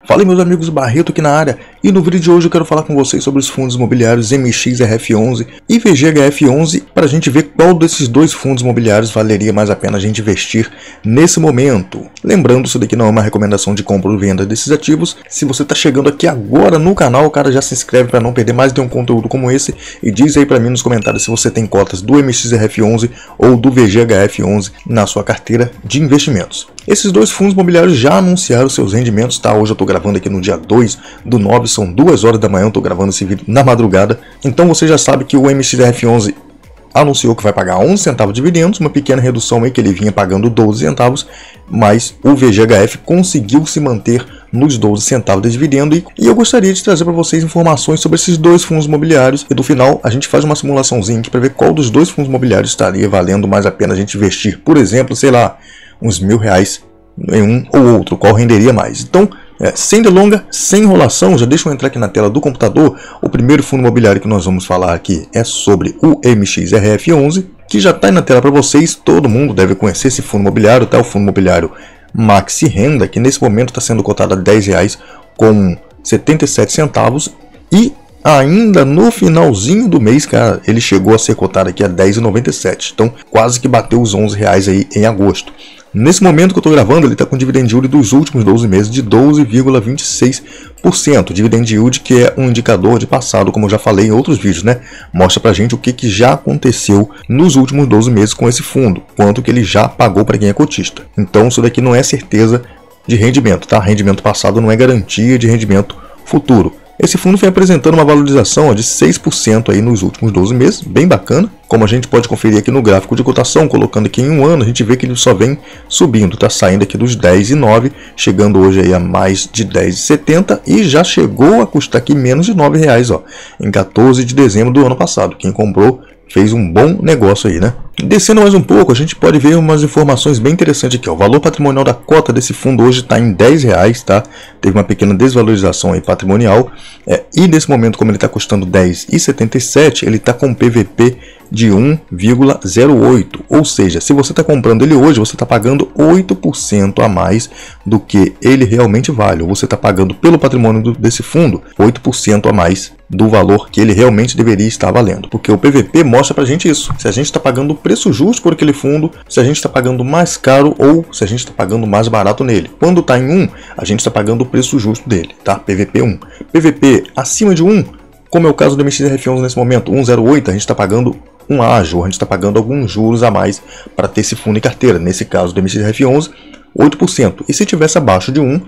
Fala aí, meus amigos, Barreto aqui na área, e no vídeo de hoje eu quero falar com vocês sobre os fundos imobiliários MXRF11 e VGHF11 para a gente ver qual desses dois fundos imobiliários valeria mais a pena a gente investir nesse momento. Lembrando, isso daqui não é uma recomendação de compra ou venda desses ativos. Se você está chegando aqui agora no canal, cara, já se inscreve para não perder mais de um conteúdo como esse e diz aí para mim nos comentários se você tem cotas do MXRF11 ou do VGHF11 na sua carteira de investimentos. Esses dois fundos imobiliários já anunciaram seus rendimentos, tá? Hoje eu estou gravando aqui no dia 2/9, são 2 horas da manhã, eu estou gravando esse vídeo na madrugada. Então você já sabe que o MXRF11 anunciou que vai pagar 11 centavos de dividendos, uma pequena redução aí que ele vinha pagando 12 centavos, mas o VGHF conseguiu se manter nos 12 centavos de dividendo e eu gostaria de trazer para vocês informações sobre esses dois fundos imobiliários e no final a gente faz uma simulaçãozinha aqui para ver qual dos dois fundos imobiliários estaria valendo mais a pena a gente investir. Por exemplo, sei lá, uns R$1.000 em um ou outro, qual renderia mais. Então, sem delonga, sem enrolação, já deixa eu entrar aqui na tela do computador. O primeiro fundo imobiliário que nós vamos falar aqui é sobre o MXRF11, que já está aí na tela para vocês. Todo mundo deve conhecer esse fundo imobiliário, tá? O fundo imobiliário Maxi Renda, que nesse momento está sendo cotado a R$10 com 77 centavos e ainda no finalzinho do mês, cara, ele chegou a ser cotado aqui a R$10,97. Então, quase que bateu os R$11 aí em agosto. Nesse momento que eu estou gravando, ele está com dividend yield dos últimos 12 meses de 12,26%. Dividend yield que é um indicador de passado, como eu já falei em outros vídeos, né? Mostra pra gente o que já aconteceu nos últimos 12 meses com esse fundo, quanto que ele já pagou para quem é cotista. Então isso daqui não é certeza de rendimento, tá? Rendimento passado não é garantia de rendimento futuro. Esse fundo vem apresentando uma valorização de 6% aí nos últimos 12 meses, bem bacana. Como a gente pode conferir aqui no gráfico de cotação, colocando aqui em um ano, a gente vê que ele só vem subindo, está saindo aqui dos 10,9, chegando hoje aí a mais de 10,70 e já chegou a custar aqui menos de R$9, ó, em 14 de dezembro do ano passado. Quem comprou fez um bom negócio aí, né? Descendo mais um pouco, a gente pode ver umas informações bem interessantes aqui, ó. O valor patrimonial da cota desse fundo hoje está em R$10, tá? Teve uma pequena desvalorização aí patrimonial. E nesse momento, como ele está custando R$10,77, ele está com PVP de 1,08. Ou seja, se você está comprando ele hoje, você está pagando 8% a mais do que ele realmente vale. Ou você está pagando pelo patrimônio desse fundo 8% a mais do valor que ele realmente deveria estar valendo. Porque o PVP mostra pra gente isso. Se a gente está pagando o preço justo por aquele fundo, se a gente está pagando mais caro ou se a gente está pagando mais barato nele. Quando está em 1, a gente está pagando o preço justo dele, tá? PVP 1. PVP acima de 1, como é o caso do MXRF11 nesse momento, 1,08, a gente está pagando um ágio, a gente está pagando alguns juros a mais para ter esse fundo em carteira. Nesse caso do MXRF11, 8%. E se tivesse abaixo de 1,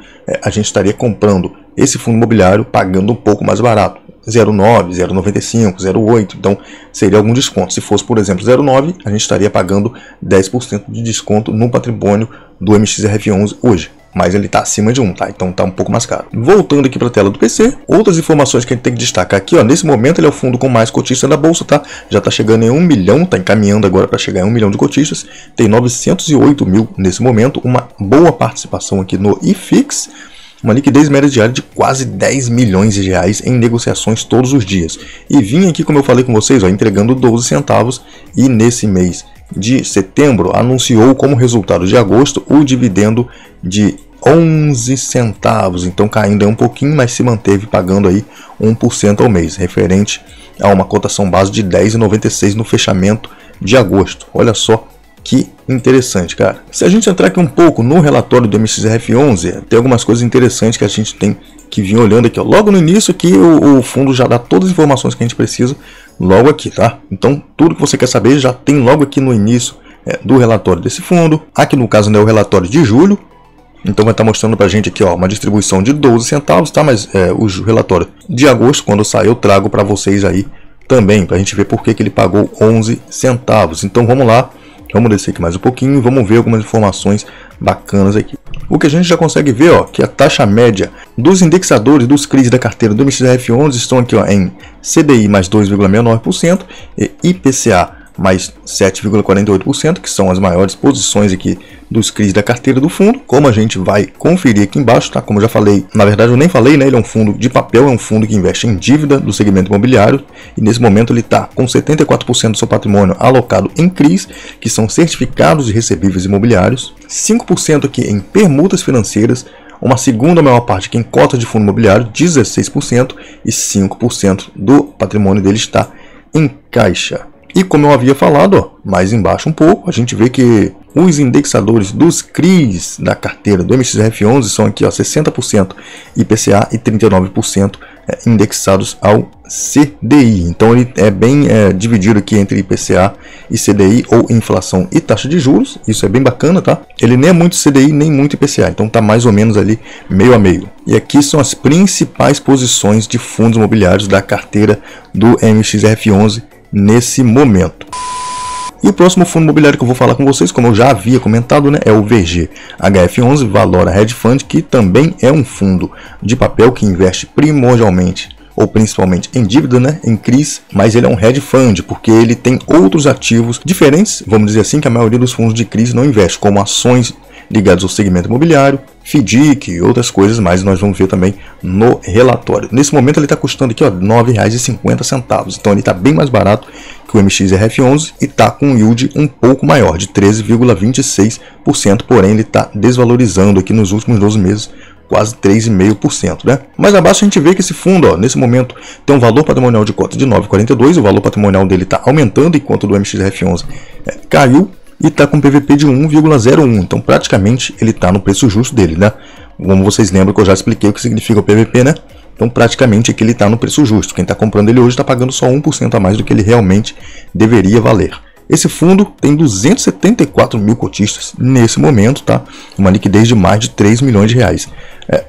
a gente estaria comprando esse fundo imobiliário pagando um pouco mais barato. 0,9, 0,95, 0,8, então seria algum desconto. Se fosse, por exemplo, 0,9, a gente estaria pagando 10% de desconto no patrimônio do MXRF11 hoje. Mas ele está acima de 1, tá? Então está um pouco mais caro. Voltando aqui para a tela do PC, outras informações que a gente tem que destacar aqui, ó. Nesse momento ele é o fundo com mais cotistas da bolsa, tá? Já está chegando em 1 milhão, está encaminhando agora para chegar em 1 milhão de cotistas. Tem 908 mil nesse momento, uma boa participação aqui no IFIX. Uma liquidez média diária de quase R$10 milhões em negociações todos os dias. E vim aqui, como eu falei com vocês, ó, entregando 12 centavos e nesse mês de setembro anunciou como resultado de agosto o dividendo de 11 centavos. Então caindo aí um pouquinho, mas se manteve pagando aí 1% ao mês, referente a uma cotação base de R$10,96 no fechamento de agosto. Olha só que interessante, cara. Se a gente entrar aqui um pouco no relatório do MXRF11, tem algumas coisas interessantes que a gente tem que vir olhando aqui, ó. Logo no início aqui o fundo já dá todas as informações que a gente precisa logo aqui, tá? Então tudo que você quer saber já tem logo aqui no início do relatório desse fundo. Aqui no caso, né, o relatório de julho. Então vai estar mostrando pra gente aqui, ó, uma distribuição de 12 centavos, tá? Mas o relatório de agosto, quando sair, eu trago para vocês aí também, pra gente ver por que ele pagou 11 centavos. Então vamos lá. Vamos descer aqui mais um pouquinho e vamos ver algumas informações bacanas aqui. O que a gente já consegue ver, ó, que a taxa média dos indexadores dos CRIs da carteira do MXRF11 estão aqui, ó, em CDI mais 2,69% e IPCA mais 7,48%, que são as maiores posições aqui dos CRIs da carteira do fundo, como a gente vai conferir aqui embaixo, tá? Como eu já falei, na verdade eu nem falei, né? Ele é um fundo de papel, é um fundo que investe em dívida do segmento imobiliário, e nesse momento ele está com 74% do seu patrimônio alocado em CRIs, que são certificados de recebíveis imobiliários, 5% aqui em permutas financeiras, uma segunda maior parte aqui em cota de fundo imobiliário, 16%, e 5% do patrimônio dele está em caixa. E como eu havia falado, ó, mais embaixo um pouco, a gente vê que os indexadores dos CRIs da carteira do MXRF11 são aqui, ó, 60% IPCA e 39% indexados ao CDI. Então ele é bem dividido aqui entre IPCA e CDI, ou inflação e taxa de juros. Isso é bem bacana, tá? Ele nem é muito CDI nem muito IPCA, então tá mais ou menos ali meio a meio. E aqui são as principais posições de fundos imobiliários da carteira do MXRF11 nesse momento. E o próximo fundo imobiliário que eu vou falar com vocês, como eu já havia comentado, né, é o VGHF11 Valora Hedge Fund, que também é um fundo de papel que investe primordialmente ou principalmente em dívida, né, em CRIs, mas ele é um hedge fund porque ele tem outros ativos diferentes, vamos dizer assim, que a maioria dos fundos de CRIs não investe, como ações ligados ao segmento imobiliário, FDIC e outras coisas, mas nós vamos ver também no relatório. Nesse momento ele está custando aqui, ó, R$ 9,50, então ele está bem mais barato que o MXRF11 e está com um yield um pouco maior, de 13,26%, porém ele está desvalorizando aqui nos últimos 12 meses, quase 3,5%, né? Mais abaixo a gente vê que esse fundo, ó, nesse momento tem um valor patrimonial de cota de 9,42, o valor patrimonial dele está aumentando, enquanto o do MXRF11 caiu, e está com PVP de 1,01, então praticamente ele está no preço justo dele, né? Como vocês lembram que eu já expliquei o que significa o PVP, né? Então praticamente aqui ele está no preço justo. Quem está comprando ele hoje está pagando só 1% a mais do que ele realmente deveria valer. Esse fundo tem 274 mil cotistas nesse momento, tá? Uma liquidez de mais de 3 milhões de reais.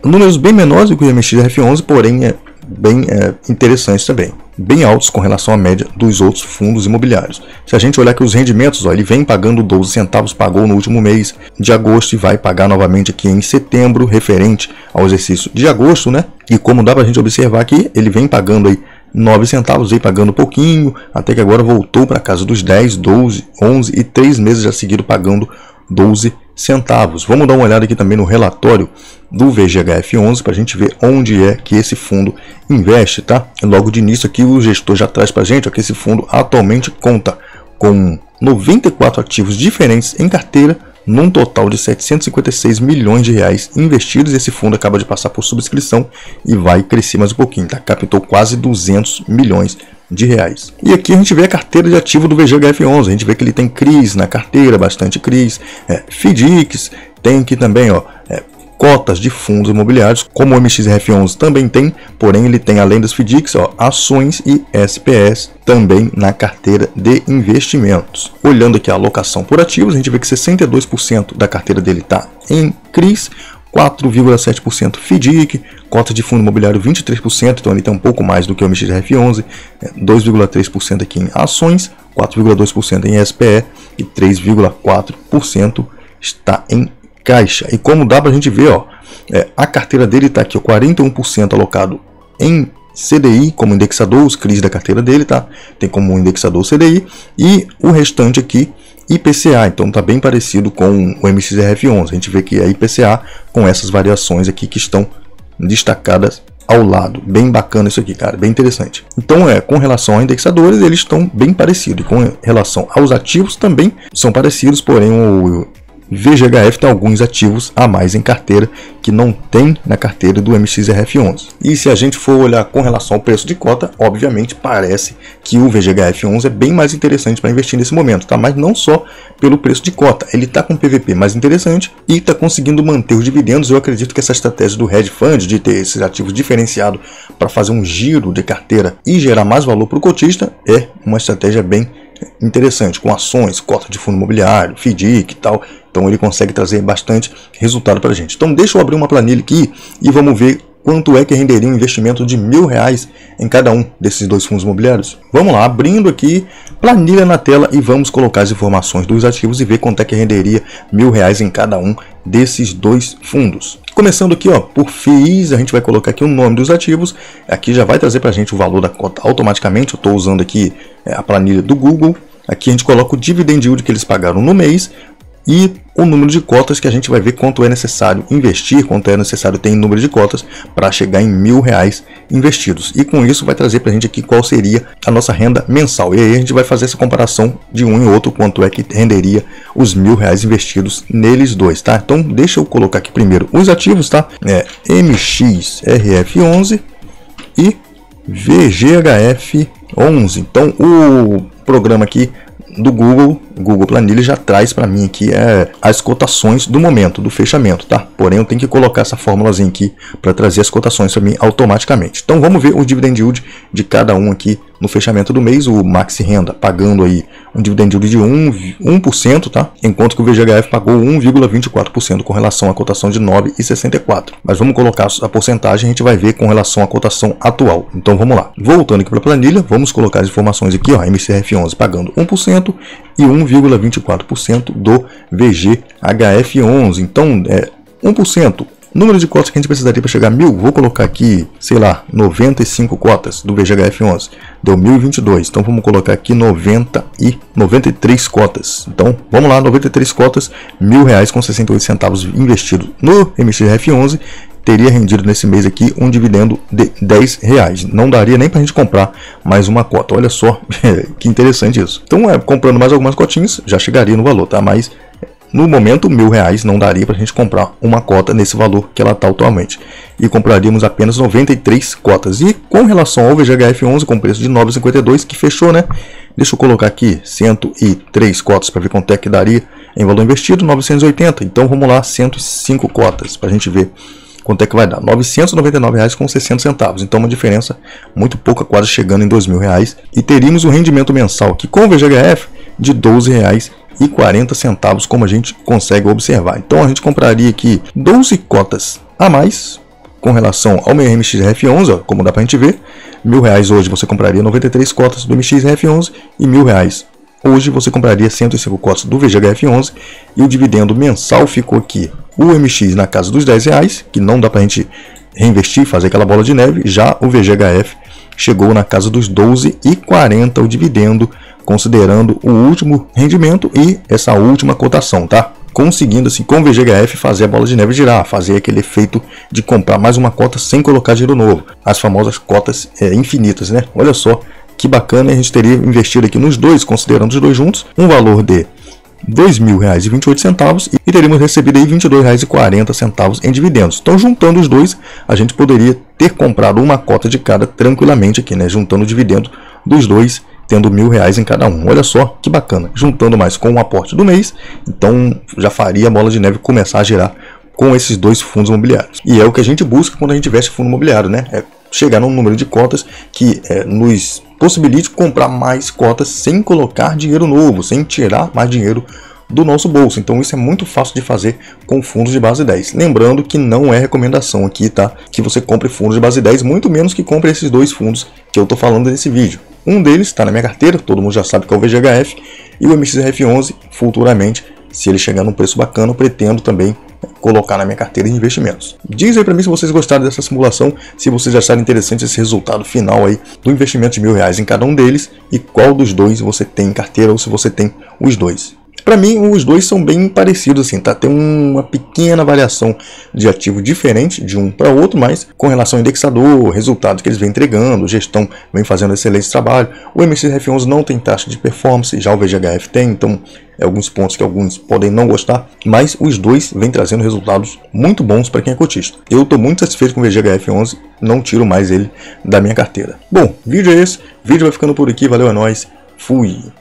Números bem menores do que o MXRF11, porém bem interessantes também, bem altos com relação à média dos outros fundos imobiliários. Se a gente olhar aqui os rendimentos, ó, ele vem pagando 12 centavos, pagou no último mês de agosto e vai pagar novamente aqui em setembro, referente ao exercício de agosto, né? E como dá para a gente observar aqui, ele vem pagando aí 9 centavos, veio pagando pouquinho, até que agora voltou para casa dos 10, 12, 11 e 3 meses já seguido pagando 12 centavos. Vamos dar uma olhada aqui também no relatório do VGHF11 para a gente ver onde é que esse fundo investe, tá? Logo de início aqui o gestor já traz para a gente, ó, que esse fundo atualmente conta com 94 ativos diferentes em carteira, num total de 756 milhões de reais investidos. Esse fundo acaba de passar por subscrição e vai crescer mais um pouquinho, tá? Captou quase 200 milhões de reais. E aqui a gente vê a carteira de ativo do VGHF11, a gente vê que ele tem CRIs na carteira, bastante CRIs, FDICs, tem aqui também, ó, cotas de fundos imobiliários, como o MXRF11 também tem, porém ele tem, além das FDICs, ó, ações e SPS também na carteira de investimentos. Olhando aqui a alocação por ativos, a gente vê que 62% da carteira dele está em CRIs, 4,7% FDIC, cota de fundo imobiliário 23%, então ele tem um pouco mais do que o MXRF11, 2,3% aqui em ações, 4,2% em SPE e 3,4% está em caixa. E como dá para a gente ver, ó, a carteira dele está aqui, ó, 41% alocado em CDI como indexador, os CRIs da carteira dele, tá? Tem como indexador o CDI e o restante aqui IPCA, então está bem parecido com o MXRF11. A gente vê que é IPCA com essas variações aqui que estão destacadas ao lado. Bem bacana isso aqui, cara, bem interessante. Então, com relação a indexadores, eles estão bem parecidos. E com relação aos ativos também são parecidos, porém o VGHF tem alguns ativos a mais em carteira que não tem na carteira do MXRF11. E se a gente for olhar com relação ao preço de cota, obviamente parece que o VGHF11 é bem mais interessante para investir nesse momento, tá? Mas não só pelo preço de cota, ele está com PVP mais interessante e está conseguindo manter os dividendos. Eu acredito que essa estratégia do hedge fund, de ter esses ativos diferenciados para fazer um giro de carteira e gerar mais valor para o cotista, é uma estratégia bem interessante, com ações, cota de fundo imobiliário, FDIC e tal. Então ele consegue trazer bastante resultado para a gente. Então deixa eu abrir uma planilha aqui e vamos ver quanto é que renderia um investimento de R$1.000 em cada um desses dois fundos imobiliários. Vamos lá, abrindo aqui planilha na tela e vamos colocar as informações dos ativos e ver quanto é que renderia R$1.000 em cada um desses dois fundos. Começando aqui, ó, por FIIs, a gente vai colocar aqui o nome dos ativos. Aqui já vai trazer para a gente o valor da cota automaticamente. Eu estou usando aqui a planilha do Google. Aqui a gente coloca o dividend yield que eles pagaram no mês, e o número de cotas, que a gente vai ver quanto é necessário investir, quanto é necessário ter em número de cotas para chegar em R$1.000 investidos. E com isso vai trazer para a gente aqui qual seria a nossa renda mensal. E aí a gente vai fazer essa comparação de um e outro, quanto é que renderia os R$1.000 investidos neles dois, tá? Então deixa eu colocar aqui primeiro os ativos, tá? MXRF11 e VGHF11. Então o programa aqui do Google Planilha já traz para mim aqui as cotações do momento, do fechamento, tá? Porém eu tenho que colocar essa fórmulazinha aqui para trazer as cotações para mim automaticamente. Então vamos ver o dividend yield de cada um aqui no fechamento do mês. O Maxi Renda pagando aí um dividend yield de 1%, tá? Enquanto que o VGHF pagou 1,24% com relação à cotação de 9,64. Mas vamos colocar a porcentagem, a gente vai ver com relação à cotação atual. Então vamos lá. Voltando aqui para a planilha, vamos colocar as informações aqui, ó, MCRF11 pagando 1% e 1,24% do VGHF11. Então, 1%. Número de cotas que a gente precisaria para chegar a 1.000, vou colocar aqui, sei lá, 95 cotas do VGHF11. Deu 1.022. Então vamos colocar aqui 93 cotas. Então, vamos lá, 93 cotas, R$1.000,68 investido no MXRF11. Teria rendido nesse mês aqui um dividendo de R$10. Não daria nem para a gente comprar mais uma cota. Olha só que interessante isso. Então, comprando mais algumas cotinhas, já chegaria no valor, tá? Mas no momento, R$1.000 não daria para a gente comprar uma cota nesse valor que ela está atualmente. E compraríamos apenas 93 cotas. E com relação ao VGHF11, com preço de 9,52, que fechou, né? Deixa eu colocar aqui 103 cotas para ver quanto é que daria em valor investido, 980. Então vamos lá, 105 cotas para a gente ver quanto é que vai dar. R$999,60. Então uma diferença muito pouca, quase chegando em R$2.000. E teríamos um rendimento mensal aqui com o VGHF de R$12,40, como a gente consegue observar. Então a gente compraria aqui 12 cotas a mais com relação ao meu MXRF11, ó, como dá para a gente ver. R$1.000 hoje você compraria 93 cotas do MXRF11 e R$1.000 hoje você compraria 105 cotas do VGHF11. E o dividendo mensal ficou aqui, o MX na casa dos R$10, que não dá para a gente reinvestir, fazer aquela bola de neve. Já o VGHF chegou na casa dos R$12,40 o dividendo, considerando o último rendimento e essa última cotação, tá? Conseguindo assim com o VGHF fazer a bola de neve girar, fazer aquele efeito de comprar mais uma cota sem colocar dinheiro novo, as famosas cotas infinitas, né? Olha só que bacana, a gente teria investido aqui nos dois, considerando os dois juntos, um valor de R$2.000,28 e teríamos recebido aí R$22,40 em dividendos. Então, juntando os dois, a gente poderia ter comprado uma cota de cada tranquilamente aqui, né? Juntando o dividendo dos dois, tendo R$1.000 em cada um. Olha só que bacana. Juntando mais com o aporte do mês, então já faria a bola de neve começar a girar com esses dois fundos imobiliários. E é o que a gente busca quando a gente investe em fundo imobiliário, né? É chegar num número de cotas que nos possibilite comprar mais cotas sem colocar dinheiro novo, sem tirar mais dinheiro do nosso bolso. Então isso é muito fácil de fazer com fundos de base 10. Lembrando que não é recomendação aqui, tá? Que você compre fundos de base 10, muito menos que compre esses dois fundos que eu estou falando nesse vídeo. Um deles está na minha carteira, todo mundo já sabe que é o VGHF, e o MXRF11, futuramente, se ele chegar num preço bacana, eu pretendo também colocar na minha carteira de investimentos. Diz aí para mim se vocês gostaram dessa simulação, se vocês acharam interessante esse resultado final aí do investimento de R$1.000 em cada um deles e qual dos dois você tem em carteira ou se você tem os dois. Para mim, os dois são bem parecidos, assim, tá? Tem uma pequena variação de ativo diferente de um para outro, mas com relação ao indexador, resultado que eles vêm entregando, gestão vem fazendo excelente trabalho. O MXRF11 não tem taxa de performance, já o VGHF tem, então alguns pontos que alguns podem não gostar, mas os dois vêm trazendo resultados muito bons para quem é cotista. Eu estou muito satisfeito com o VGHF11, não tiro mais ele da minha carteira. Bom, vídeo é esse, vídeo vai ficando por aqui, valeu, é nóis, fui!